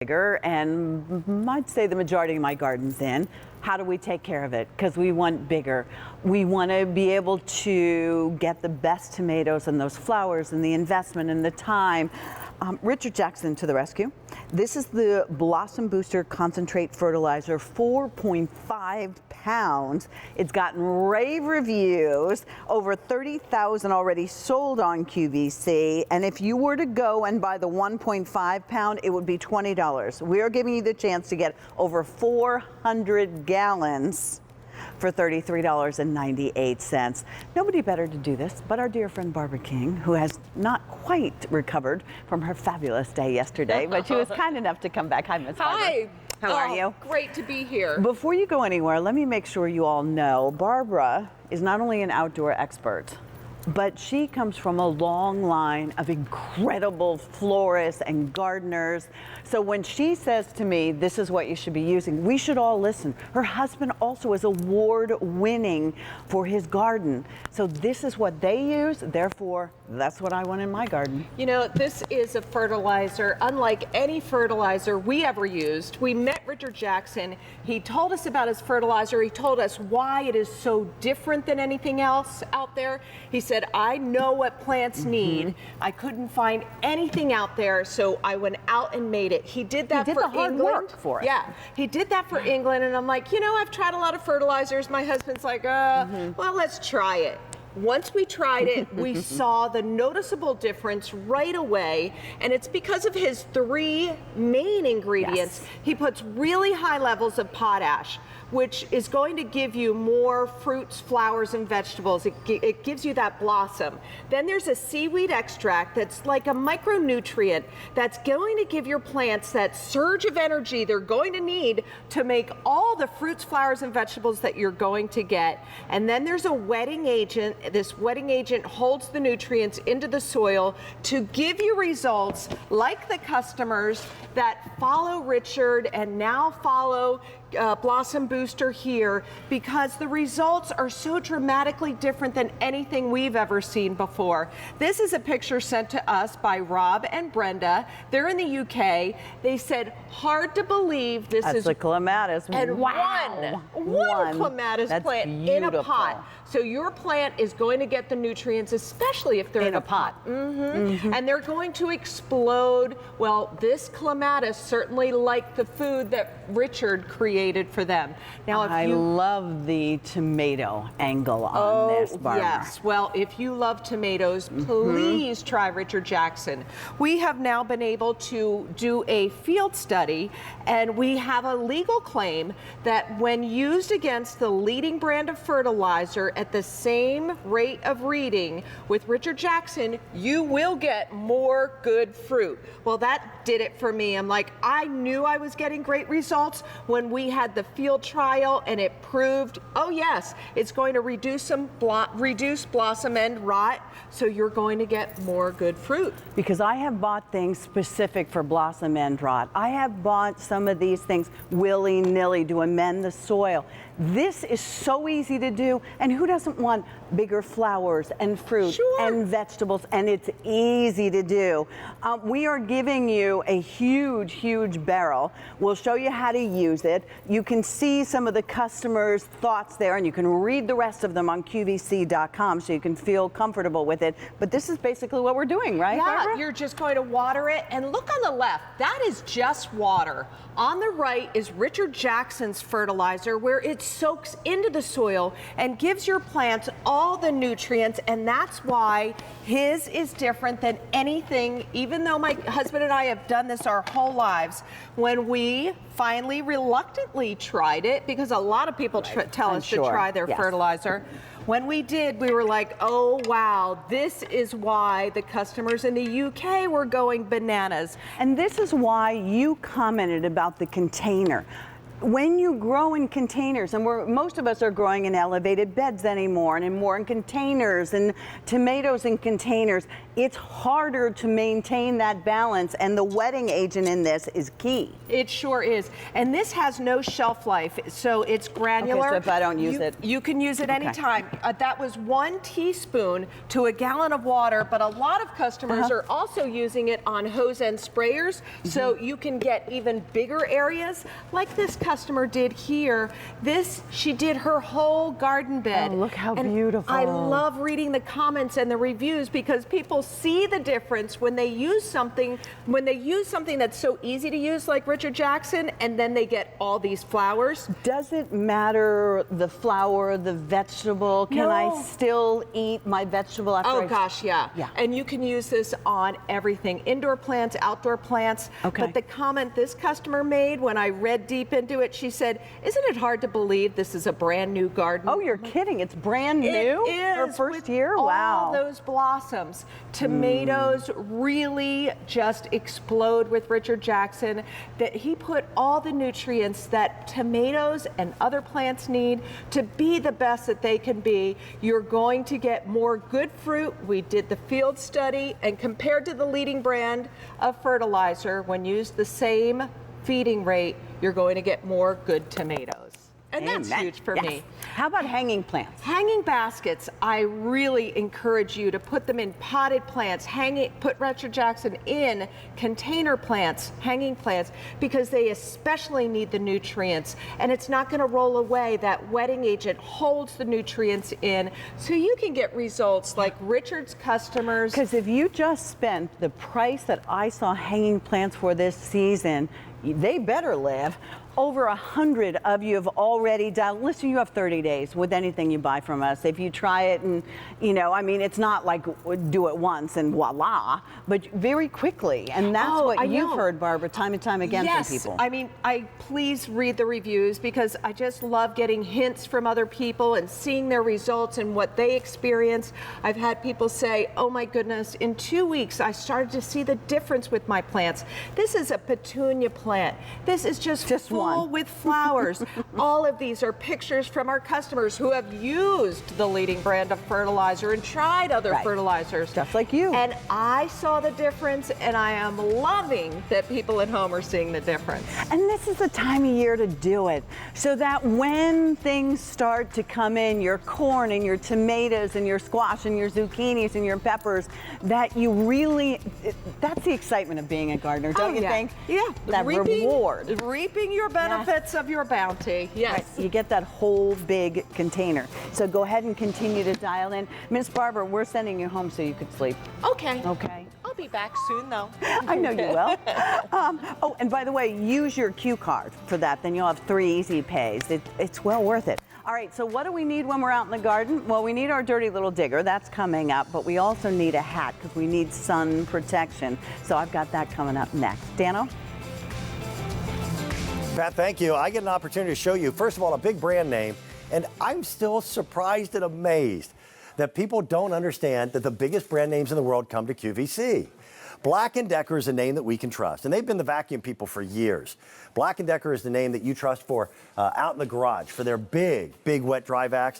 bigger, and I'd say the majority of my garden's in. How do we take care of it? Because we want bigger. We want to be able to get the best tomatoes and those flowers and the investment and the time. Richard Jackson to the rescue. This is the Blossom Booster Concentrate Fertilizer, 4.5 pounds. It's gotten rave reviews, over 30,000 already sold on QVC. And if you were to go and buy the 1.5 pound, it would be $20. We are giving you the chance to get over 400 gallons for $33.98. Nobody better to do this but our dear friend Barbara King, who has not quite recovered from her fabulous day yesterday, but she was kind enough to come back. Hi, Miss Barbara. Hi. How are you? Great to be here. Before you go anywhere, let me make sure you all know Barbara is not only an outdoor expert, but she comes from a long line of incredible florists and gardeners. So when she says to me, this is what you should be using, we should all listen. Her husband also is award-winning for his garden. So this is what they use, therefore, that's what I want in my garden. You know, this is a fertilizer unlike any fertilizer we ever used. We met Richard Jackson. He told us about his fertilizer. He told us why it is so different than anything else out there. He said, I know what plants need. I couldn't find anything out there, so I went out and made it. He did that for England. Work for it. Yeah, he did that for England, and I'm like, you know, I've tried a lot of fertilizers. My husband's like, well, let's try it. Once we tried it, we saw the noticeable difference right away, and it's because of his three main ingredients. Yes. He puts really high levels of potash, which is going to give you more fruits, flowers, and vegetables. It gives you that blossom. Then there's a seaweed extract that's like a micronutrient that's going to give your plants that surge of energy they're going to need to make all the fruits, flowers, and vegetables that you're going to get. And then there's a wetting agent. This wetting agent holds the nutrients into the soil to give you results like the customers that follow Richard and now follow Blossom Booster here, because the results are so dramatically different than anything we've ever seen before. This is a picture sent to us by Rob and Brenda. They're in the UK. They said, hard to believe this is a clematis. And wow. one clematis That's plant beautiful. in a pot. So your plant is going to get the nutrients, especially if they're in a pot. And they're going to explode. Well, this clematis certainly liked the food that Richard created for them. Now, if I love the tomato angle on this, Barbara. Yes. Well, if you love tomatoes, please try Richard Jackson. We have now been able to do a field study, and we have a legal claim that when used against the leading brand of fertilizer at the same rate of reading with Richard Jackson, you will get more good fruit. Well, that did it for me. I'm like, I knew I was getting great results when we had the field trial, and it proved, oh yes, it's going to reduce blossom end rot, so you're going to get more good fruit. Because I have bought things specific for blossom end rot. I have bought some of these things willy-nilly to amend the soil. This is so easy to do, and who doesn't want bigger flowers and fruit and vegetables, and it's easy to do. We are giving you a huge, huge barrel. We'll show you how to use it. You can see some of the customers' thoughts there, and you can read the rest of them on QVC.com so you can feel comfortable with it. But this is basically what we're doing, right, Barbara? You're just going to water it, and look on the left, that is just water. On the right is Richard Jackson's fertilizer, where it soaks into the soil and gives your plants all the nutrients, and that's why his is different than anything. Even though my husband and I have done this our whole lives, when we finally reluctantly tried it, because a lot of people tell us to try their fertilizer, when we did, we were like, oh wow, this is why the customers in the UK were going bananas. And this is why you commented about the container. when you grow in containers, and most of us are growing in elevated beds anymore and more in containers, and tomatoes in containers, it's harder to maintain that balance, and the wetting agent in this is key. It sure is. And this has no shelf life, so it's granular. Okay, so if I don't use it. You can use it Okay. anytime. That was 1 teaspoon to a gallon of water, but a lot of customers are also using it on hose end sprayers, so you can get even bigger areas, like this customer did here. She did her whole garden bed. Oh, look how And beautiful. I love reading the comments and the reviews because people see the difference when they use something that's so easy to use like Richard Jackson, and then they get all these flowers. Does it matter the flower, the vegetable? Can No. I still eat my vegetable after Oh gosh, yeah. Yeah. And you can use this on everything, indoor plants, outdoor plants. Okay. But the comment this customer made when I read deep into it, she said, "Isn't it hard to believe this is a brand new garden?" Oh, you're kidding. It's brand new? It is. Her first with year? Wow. All those blossoms. Tomatoes really just explode with Richard Jackson. That he put all the nutrients that tomatoes and other plants need to be the best that they can be. You're going to get more good fruit. We did the field study, and compared to the leading brand of fertilizer, when used the same feeding rate, you're going to get more good tomatoes. And that's Amen. huge for Yes. me. How about hanging plants? Hanging baskets, I really encourage you to put them in potted plants, put Richard Jackson in container plants, hanging plants, because they especially need the nutrients, and it's not going to roll away. That wetting agent holds the nutrients in, so you can get results like Richard's customers. Because if you just spent the price that I saw hanging plants for this season, they better live. Over 100 of you have already done. Listen, you have 30 days with anything you buy from us. If you try it, and it's not like do it once and voila, but very quickly. And that's Oh, I what you've know. heard, Barbara, time and time again Yes, from people. I mean, please read the reviews, because I just love getting hints from other people and seeing their results and what they experience. I've had people say, "Oh my goodness, in 2 weeks I started to see the difference with my plants." This is a petunia plant. This is just full one. with flowers. All of these are pictures from our customers who have used the leading brand of fertilizer and tried other Right. fertilizers. Just like you. And I saw the difference, and I am loving that people at home are seeing the difference. And this is the time of year to do it, so that when things start to come in, your corn and your tomatoes and your squash and your zucchinis and your peppers, that you really, that's the excitement of being a gardener, don't you think? Yeah. That reward. Reaping your benefits of your bounty. Yes. Right, you get that whole big container. So go ahead and continue to dial in. Miss Barbara, we're sending you home so you could sleep. Okay. Okay. I'll be back soon, though. I know you will. Oh, and by the way, use your Q card for that. Then you'll have 3 easy pays. It's well worth it. All right, so what do we need when we're out in the garden? Well, we need our dirty little digger. That's coming up. But we also need a hat because we need sun protection. So I've got that coming up next. Dano? Pat, thank you. I get an opportunity to show you, first of all, a big brand name, and I'm still surprised and amazed that people don't understand that the biggest brand names in the world come to QVC. Black & Decker is a name that we can trust, and they've been the vacuum people for years. Black & Decker is the name that you trust for out in the garage for their big, big wet dry vacs.